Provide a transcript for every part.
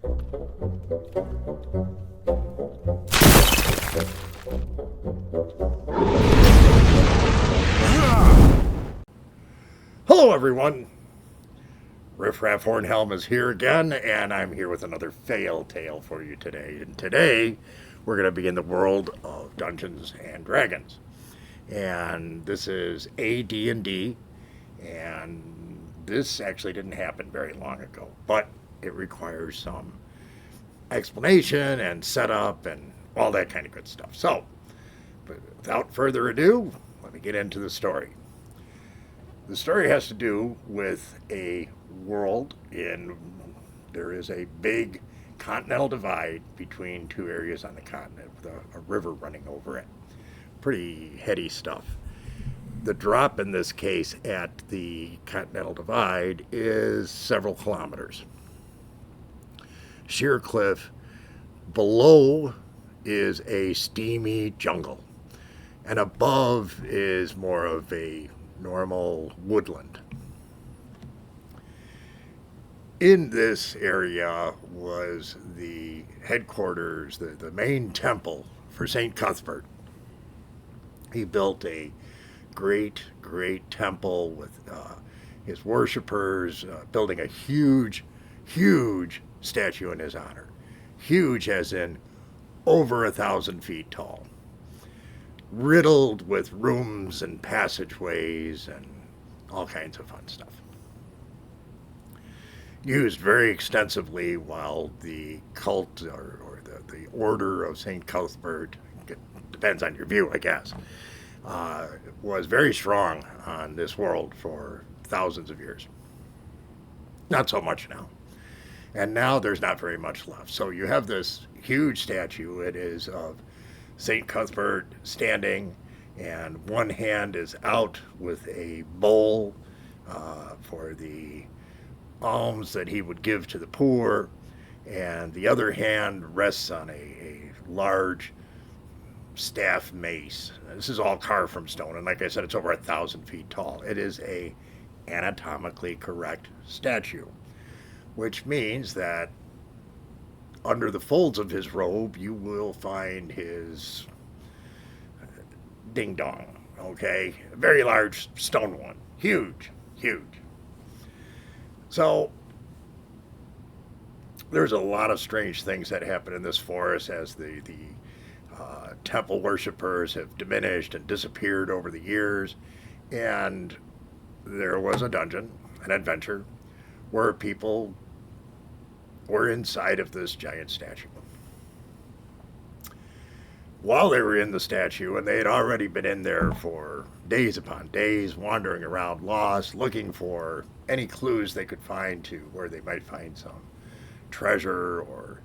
Hello everyone, Riffraff Hornhelm is here again, and I'm here with another fail tale for you today. And today, we're going to be in the world of Dungeons and Dragons. And this is AD&D, and this actually didn't happen very long ago, but it requires some explanation and setup and all that kind of good stuff. So, without further ado, let me get into the story. The story has to do with a world there is a big continental divide between two areas on the continent with a river running over it. Pretty heady stuff. The drop in this case at the continental divide is several kilometers. Sheer cliff. Below is a steamy jungle, and above is more of a normal woodland. In this area was the headquarters, the main temple for St. Cuthbert. He built a great temple with his worshippers, building a huge statue in his honor. Huge as in over 1,000 feet tall. Riddled with rooms and passageways and all kinds of fun stuff. Used very extensively while the cult or the order of St. Cuthbert, depends on your view, I guess, was very strong on this world for thousands of years. Not so much now. And now there's not very much left. So you have this huge statue. It is of St. Cuthbert standing, and one hand is out with a bowl for the alms that he would give to the poor, and the other hand rests on a large staff mace. This is all carved from stone, and like I said, it's over 1,000 feet tall. It is a anatomically correct statue, which means that under the folds of his robe, you will find his ding-dong, okay? A very large stone one. Huge. So, there's a lot of strange things that happen in this forest as the temple worshippers have diminished and disappeared over the years. And there was a dungeon, an adventure, where people were inside of this giant statue. While they were in the statue, and they had already been in there for days upon days, wandering around lost, looking for any clues they could find to where they might find some treasure or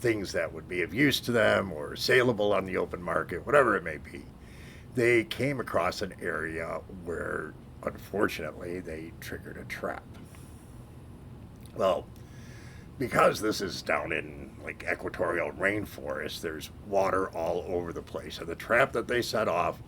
things that would be of use to them or saleable on the open market, whatever it may be, they came across an area where, unfortunately, they triggered a trap. Well, because this is down in like equatorial rainforest, there's water all over the place. So the trap that they set off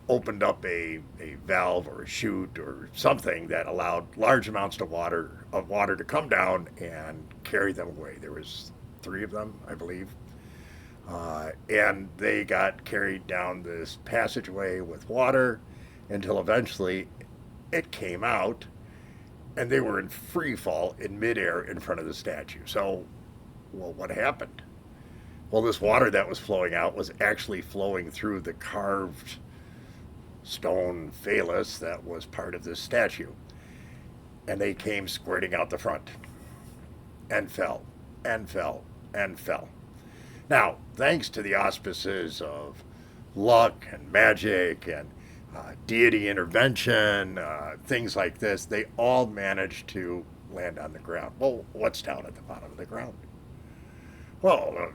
opened up a valve or a chute or something that allowed large amounts of water to come down and carry them away. There was 3 of them, I believe. And they got carried down this passageway with water until eventually it came out, and they were in free fall in midair in front of the statue. So, well, what happened? Well, this water that was flowing out was actually flowing through the carved stone phallus that was part of this statue. And they came squirting out the front and fell and fell and fell. Now, thanks to the auspices of luck and magic and deity intervention, things like this, they all managed to land on the ground. Well, what's down at the bottom of the ground? Well,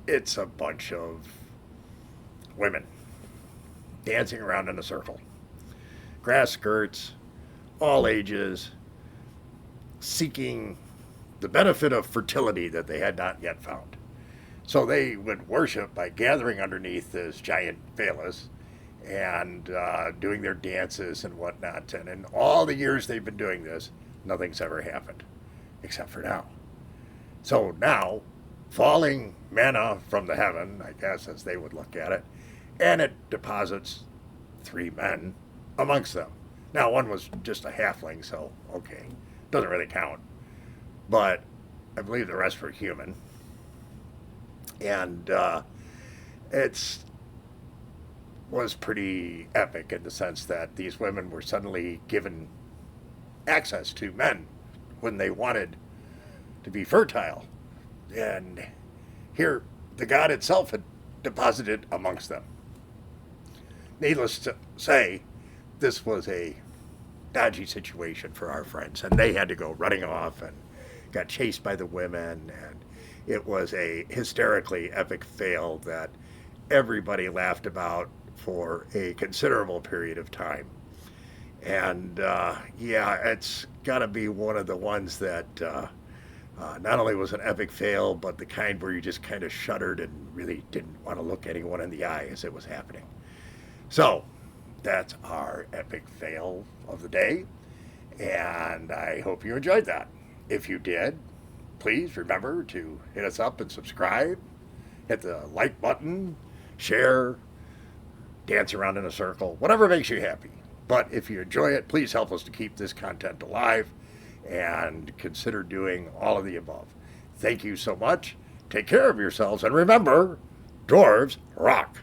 it's a bunch of women dancing around in a circle. Grass skirts, all ages, seeking the benefit of fertility that they had not yet found. So they would worship by gathering underneath this giant phallus and doing their dances and whatnot. And in all the years they've been doing this, nothing's ever happened, except for now. So now, falling manna from the heaven, I guess as they would look at it, and it deposits 3 men amongst them. Now, one was just a halfling, so okay, doesn't really count. But I believe the rest were human. And it's was pretty epic in the sense that these women were suddenly given access to men when they wanted to be fertile. And here, the god itself had deposited amongst them. Needless to say, this was a dodgy situation for our friends, and they had to go running off and got chased by the women, and it was a hysterically epic fail that everybody laughed about for a considerable period of time. And yeah, it's got to be one of the ones that not only was an epic fail, but the kind where you just kind of shuddered and really didn't want to look anyone in the eye as it was happening. So that's our epic fail of the day, and I hope you enjoyed that. If you did, please remember to hit us up and subscribe, hit the like button, share, dance around in a circle, whatever makes you happy. But if you enjoy it, please help us to keep this content alive and consider doing all of the above. Thank you so much. Take care of yourselves, and remember, dwarves rock.